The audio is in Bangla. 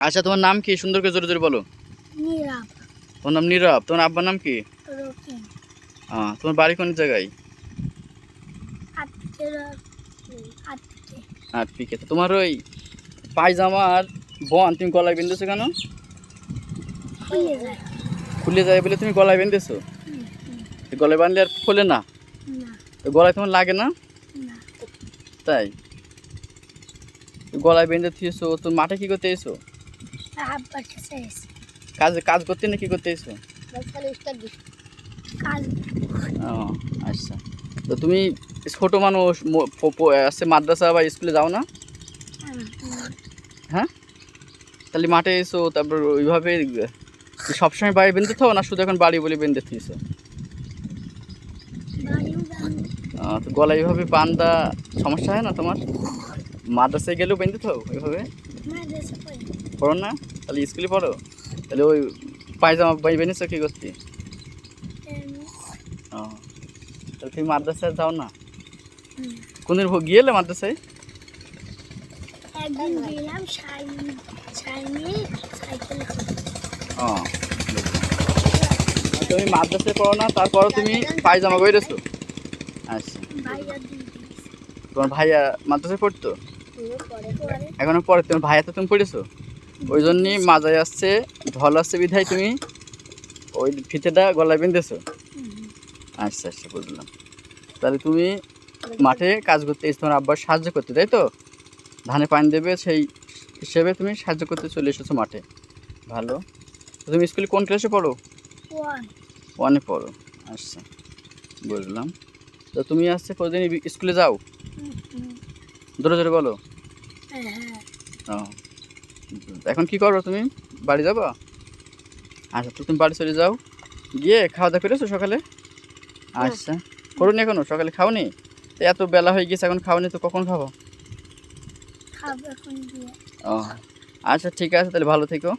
আচ্ছা, তোমার নাম কি? সুন্দর করে জোরে জোরে বলো। নীরব। তোমার নাম নীরব। তোমার আব্বার নাম কি? রকিম। তোমার বাড়ি কোন জায়গায়? আটপিকে। তোমার ওই পায়জামার বন তুমি গলায় বেঁধেছো কেন? খুলে যায়। খুলে যায় বলে তুমি গলায় বেঁধেছো? গলায় বাঁধলে আর খোলে না? না। তো গলায় তোমার লাগে না? না। তাই? গলায় বেঁধে থুয়েছো, তো মাঠে কি করতে এসো? আব্বার কাছে এসে কাজ করতে না কি করতে এসো? কাজ। ও আচ্ছা। তো তুমি ছোট মানুষ আছে মাদ্রাসা বা স্কুলে যাও না? হ্যাঁ, তাহলে মাঠে এসো, তারপর ওইভাবে সবসময় বাড়ি বেঁধে থাও না শুধু এখন বাড়ি বলে বেঁধে থুয়েছো? তো গলায় এইভাবে বান্ধা সমস্যা হয় না তোমার? মাদ্রাসায় গেলেও বেঁধে থাও ওইভাবে? পড়ো না? তাহলে স্কুলে পড়ো? তাহলে ওই পায়জামা বেঁধেছো কি করতে? ও, তাহলে তুমি মাদ্রাসায় যাও না? কোনদিন গিয়েলে মাদ্রাসায়? একদিন গেলাম সাইকেলে। ও, তুমি মাদ্রাসায় পড়ো না, তারপরও তুমি পায়জামা বেঁধেছো? আচ্ছা। তোমার ভাইয়া মাদ্রাসায় পড়তো? এখনো পরে? তোমার ভাইয়া তো তুমি পড়েছো, ওই জন্যই মাজায় আসছে, ঢল আসছে বিধায় তুমি ওই ফিতেটা গলায় বেঁধেছো। আচ্ছা আচ্ছা, বুঝলাম। তাহলে তুমি মাঠে কাজ করতে এসে তোমার আব্বার সাহায্য করতে, তাই তো? ধানে পানি দেবে সেই হিসেবে তুমি সাহায্য করতে চলে এসেছো মাঠে। ভালো। তুমি স্কুলে কোন ক্লাসে পড়ো? ওয়ানে পড়ো। আচ্ছা, বুঝলাম। তো তুমি আসছে প্রতিদিন স্কুলে যাও? জোরে জোরে বলো। ও, এখন কি করো তুমি? বাড়ি যাবো? আচ্ছা, তো তুমি বাড়ি চলে যাও, গিয়ে খাওয়া দাওয়া করেছো সকালে? আচ্ছা, করোনি এখনো? সকালে খাওনি? তো এত বেলা হয়ে গেছে এখন খাওনি, তো কখন খাবো? ও আচ্ছা, ঠিক আছে, তাহলে ভালো থেকো।